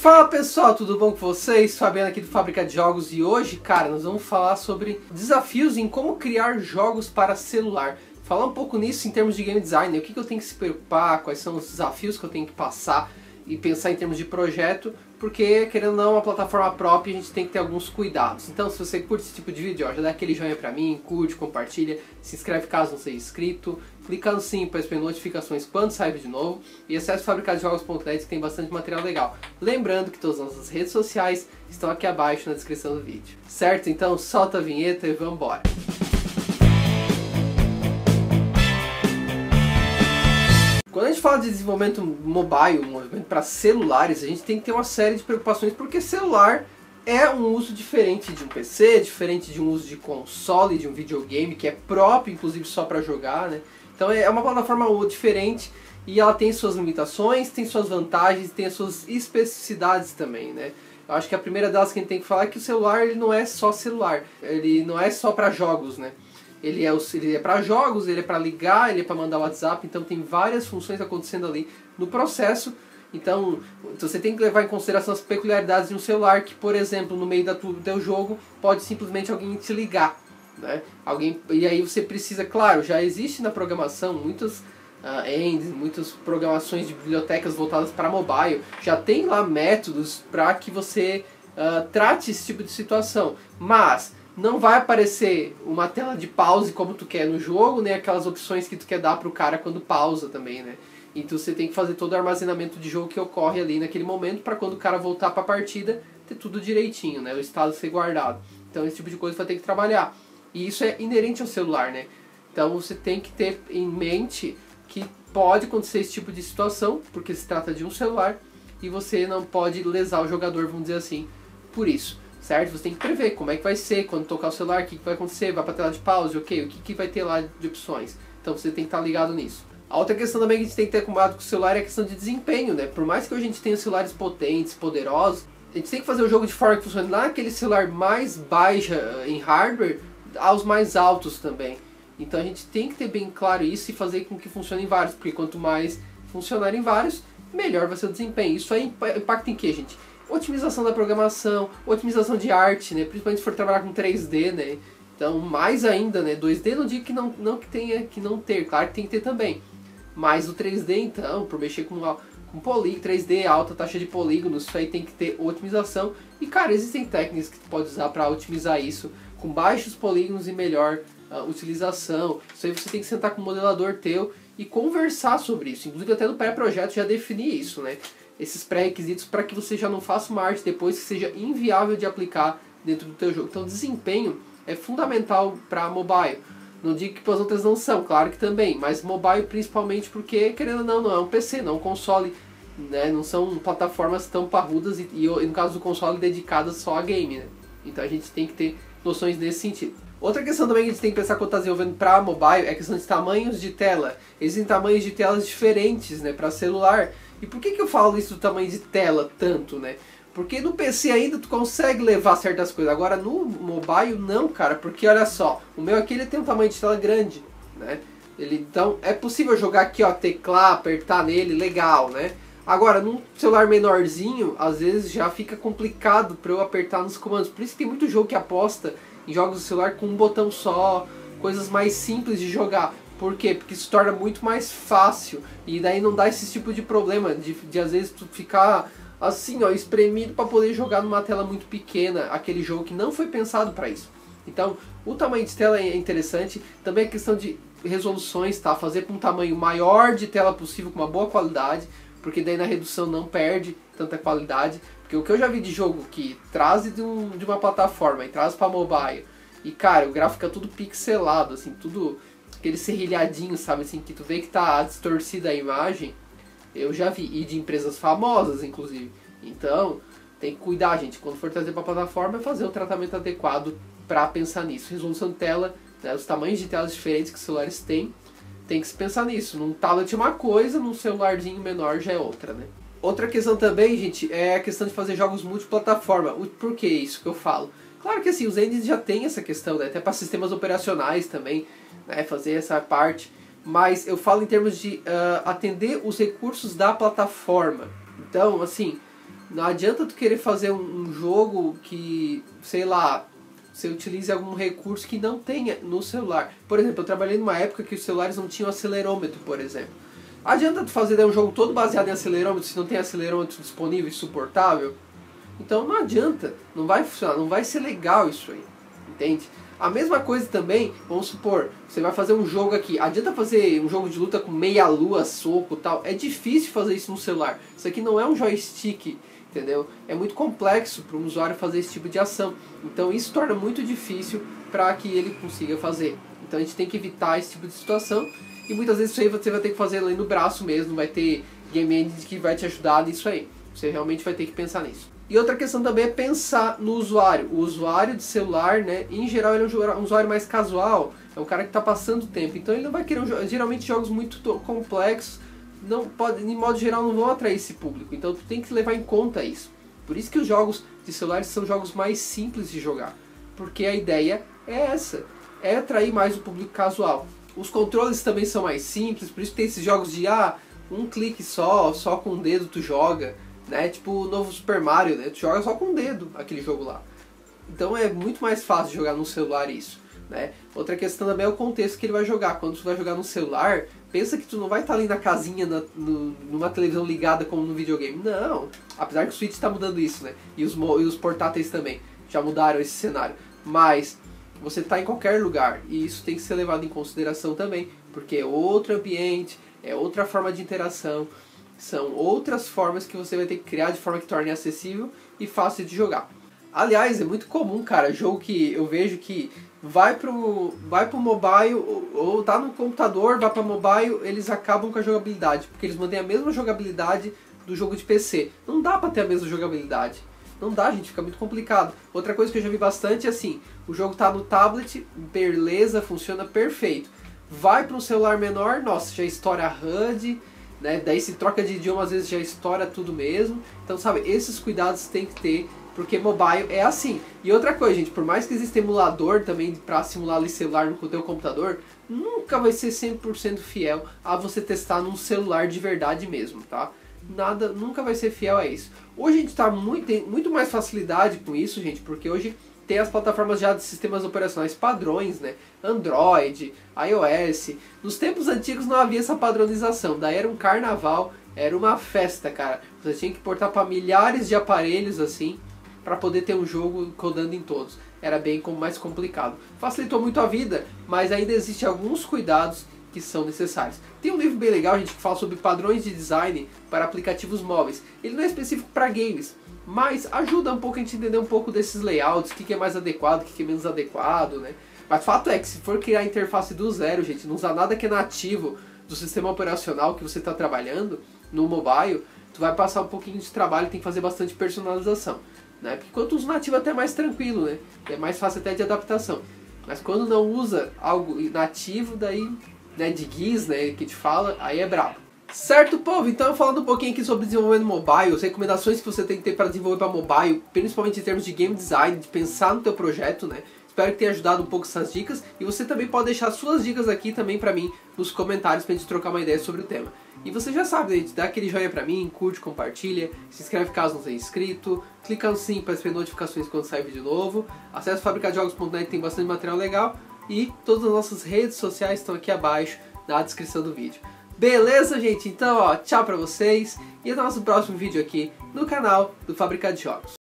Fala pessoal, tudo bom com vocês? Fabiano aqui do Fábrica de Jogos e hoje, cara, nós vamos falar sobre desafios em como criar jogos para celular. Falar um pouco nisso em termos de game design, o que eu tenho que se preocupar, quais são os desafios que eu tenho que passar e pensar em termos de projeto, porque querendo ou não, é uma plataforma própria, a gente tem que ter alguns cuidados. Então se você curte esse tipo de vídeo, ó, já dá aquele joinha pra mim, curte, compartilha, se inscreve caso não seja inscrito, clica no sininho para receber notificações quando sair vídeo novo e acesse fabricadejogos.net que tem bastante material legal. Lembrando que todas as nossas redes sociais estão aqui abaixo na descrição do vídeo. Certo? Então solta a vinheta e vamos embora. Quando a gente fala de desenvolvimento mobile, movimento para celulares, a gente tem que ter uma série de preocupações, porque celular é um uso diferente de um PC, diferente de um uso de console, de um videogame, que é próprio, inclusive, só para jogar, né? Então é uma plataforma diferente e ela tem suas limitações, tem suas vantagens, tem as suas especificidades também, né? Eu acho que a primeira delas que a gente tem que falar é que o celular ele não é só celular, ele não é só para jogos, né? Ele é para jogos, ele é para ligar, ele é para mandar WhatsApp, então tem várias funções acontecendo ali no processo. Então você tem que levar em consideração as peculiaridades de um celular que, por exemplo, no meio do teu jogo, pode simplesmente alguém te ligar, né? E aí você precisa, claro, já existe na programação muitas muitas programações de bibliotecas voltadas para mobile, já tem lá métodos para que você trate esse tipo de situação, mas não vai aparecer uma tela de pause como tu quer no jogo, nem aquelas opções que tu quer dar pro cara quando pausa também, né? Então você tem que fazer todo o armazenamento de jogo que ocorre ali naquele momento para quando o cara voltar para a partida ter tudo direitinho, né? O estado ser guardado. Então esse tipo de coisa vai ter que trabalhar. E isso é inerente ao celular, né? Então você tem que ter em mente que pode acontecer esse tipo de situação, porque se trata de um celular e você não pode lesar o jogador, vamos dizer assim, por isso. Certo? Você tem que prever como é que vai ser, quando tocar o celular, o que vai acontecer, vai para a tela de pause, ok, o que vai ter lá de opções. Então você tem que estar ligado nisso. A outra questão também que a gente tem que ter cuidado com o celular é a questão de desempenho, né? Por mais que hoje a gente tenha celulares potentes, poderosos, a gente tem que fazer o jogo de forma que funcione lá naquele celular mais baixa em hardware, aos mais altos também. Então a gente tem que ter bem claro isso e fazer com que funcione em vários, porque quanto mais funcionar em vários, melhor vai ser o desempenho. Isso aí impacta em que, gente? Otimização da programação, otimização de arte, né? Principalmente se for trabalhar com 3D, né? Então, mais ainda, né? 2D não digo que não que tenha que não ter, claro que tem que ter também. Mas o 3D, então, por mexer com polígono, 3D, alta taxa de polígonos, isso aí tem que ter otimização. E, cara, existem técnicas que tu pode usar para otimizar isso, com baixos polígonos e melhor utilização. Isso aí você tem que sentar com o modelador teu e conversar sobre isso. Inclusive, até no pré-projeto já definir isso, né? Esses pré-requisitos para que você já não faça uma arte depois que seja inviável de aplicar dentro do teu jogo. Então desempenho é fundamental para mobile. Não digo que para as outras não são, claro que também, mas mobile principalmente porque, querendo ou não é um PC, não é um console, né? Não são plataformas tão parrudas e no caso do console dedicadas só a game, né? Então a gente tem que ter noções nesse sentido. Outra questão também que a gente tem que pensar quando está desenvolvendo para mobile é a questão de tamanhos de tela. Existem tamanhos de telas diferentes, né, para celular. E por que eu falo isso do tamanho de tela tanto, né? Porque no PC ainda tu consegue levar certas coisas. Agora no mobile não, cara. Porque olha só, o meu aqui ele tem um tamanho de tela grande, né? Então é possível jogar aqui, ó, teclar, apertar nele, legal, né? Agora num celular menorzinho, às vezes já fica complicado para eu apertar nos comandos. Por isso que tem muito jogo que aposta em jogos do celular com um botão só, coisas mais simples de jogar. Por quê? Porque isso torna muito mais fácil e daí não dá esse tipo de problema de às vezes tu ficar assim, ó, espremido para poder jogar numa tela muito pequena aquele jogo que não foi pensado para isso. Então, o tamanho de tela é interessante, também a questão de resoluções, tá? Fazer com um tamanho maior de tela possível com uma boa qualidade, porque daí na redução não perde tanta qualidade. Porque o que eu já vi de jogo que traz de uma plataforma e traz para mobile e cara, o gráfico é tudo pixelado, assim, tudo aquele serrilhadinho, sabe, assim, que tu vê que tá distorcida a imagem, eu já vi, e de empresas famosas, inclusive. Então, tem que cuidar, gente, quando for trazer para a plataforma, é fazer o tratamento adequado para pensar nisso. Resolução de tela, né, os tamanhos de telas diferentes que os celulares têm, tem que se pensar nisso. Num tablet é uma coisa, num celularzinho menor já é outra, né. Outra questão também, gente, é a questão de fazer jogos multiplataforma. Por que isso que eu falo? Claro que assim, os engines já tem essa questão, né, até para sistemas operacionais também, né, fazer essa parte, mas eu falo em termos de atender os recursos da plataforma. Então, assim, Não adianta tu querer fazer um jogo que, sei lá, você utilize algum recurso que não tenha no celular. Por exemplo, eu trabalhei numa época que os celulares não tinham acelerômetro, por exemplo. Adianta tu fazer um jogo todo baseado em acelerômetro se não tem acelerômetro disponível e suportável? Então não adianta, não vai funcionar, não vai ser legal isso aí, entende? A mesma coisa também, vamos supor, você vai fazer um jogo aqui, adianta fazer um jogo de luta com meia lua, soco e tal, é difícil fazer isso no celular. Isso aqui não é um joystick, entendeu? É muito complexo para um usuário fazer esse tipo de ação. Então isso torna muito difícil para que ele consiga fazer. Então a gente tem que evitar esse tipo de situação. E muitas vezes isso aí você vai ter que fazer ali no braço mesmo, vai ter game engine que vai te ajudar nisso aí. Você realmente vai ter que pensar nisso. E outra questão também é pensar no usuário. O usuário de celular, né, em geral ele é um usuário mais casual, é um cara que está passando tempo. Então ele não vai querer, geralmente jogos muito complexos, não pode, de modo geral não vão atrair esse público. Então tu tem que levar em conta isso. Por isso que os jogos de celulares são jogos mais simples de jogar. Porque a ideia é essa, é atrair mais o público casual. Os controles também são mais simples, por isso que tem esses jogos de um clique só com o dedo tu joga, né? Tipo o novo Super Mario, né? Tu joga só com o dedo aquele jogo lá. Então é muito mais fácil jogar no celular isso, né? Outra questão também é o contexto que ele vai jogar. Quando tu vai jogar no celular, pensa que tu não vai estar ali na casinha, numa televisão ligada como no videogame. Não, apesar que o Switch está mudando isso, né? E os portáteis também já mudaram esse cenário. Mas você está em qualquer lugar e isso tem que ser levado em consideração também, porque é outro ambiente, é outra forma de interação, são outras formas que você vai ter que criar de forma que torne acessível e fácil de jogar. Aliás, é muito comum, cara, jogo que eu vejo que vai pro mobile ou tá no computador, vai para mobile, eles acabam com a jogabilidade, porque eles mantêm a mesma jogabilidade do jogo de PC. Não dá para ter a mesma jogabilidade. Não dá, gente, fica muito complicado. Outra coisa que eu já vi bastante é assim, o jogo tá no tablet, beleza, funciona perfeito. Vai para um celular menor, nossa, já estoura a HUD, né? Daí se troca de idioma, às vezes já estoura tudo mesmo. Então, sabe, esses cuidados tem que ter, porque mobile é assim. E outra coisa, gente, por mais que exista emulador também para simular ali celular no teu computador, nunca vai ser 100% fiel a você testar num celular de verdade mesmo, tá? Nada, nunca vai ser fiel a isso. Hoje a gente tá tem muito mais facilidade com isso, gente, porque hoje tem as plataformas já de sistemas operacionais padrões, né? Android, iOS. Nos tempos antigos não havia essa padronização, daí era um carnaval, era uma festa, cara. Você tinha que portar para milhares de aparelhos assim, para poder ter um jogo rodando em todos. Era bem mais complicado. Facilitou muito a vida, mas ainda existem alguns cuidados que são necessários. Tem um livro bem legal, gente, que fala sobre padrões de design para aplicativos móveis. Ele não é específico para games, mas ajuda um pouco a gente entender um pouco desses layouts, o que é mais adequado, o que é menos adequado, né? Mas fato é que se for criar a interface do zero, gente, não usar nada que é nativo do sistema operacional que você está trabalhando no mobile, tu vai passar um pouquinho de trabalho e tem que fazer bastante personalização, né? Porque quanto usa nativo é até mais tranquilo, né? É mais fácil até de adaptação. Mas quando não usa algo nativo, daí, né, de GUIs, né, que te fala, aí é brabo. Certo, povo? Então, falando um pouquinho aqui sobre desenvolvimento mobile, as recomendações que você tem que ter para desenvolver para mobile, principalmente em termos de game design, de pensar no teu projeto, né? Espero que tenha ajudado um pouco essas dicas. E você também pode deixar suas dicas aqui também para mim nos comentários pra gente trocar uma ideia sobre o tema. E você já sabe, gente, dá aquele joinha pra mim, curte, compartilha, se inscreve caso não tenha inscrito, clica no sininho para receber notificações quando sair vídeo novo, acesse fabricadejogos.net, tem bastante material legal, e todas as nossas redes sociais estão aqui abaixo na descrição do vídeo. Beleza, gente? Então, ó, tchau pra vocês, e até o nosso próximo vídeo aqui no canal do Fábrica de Jogos.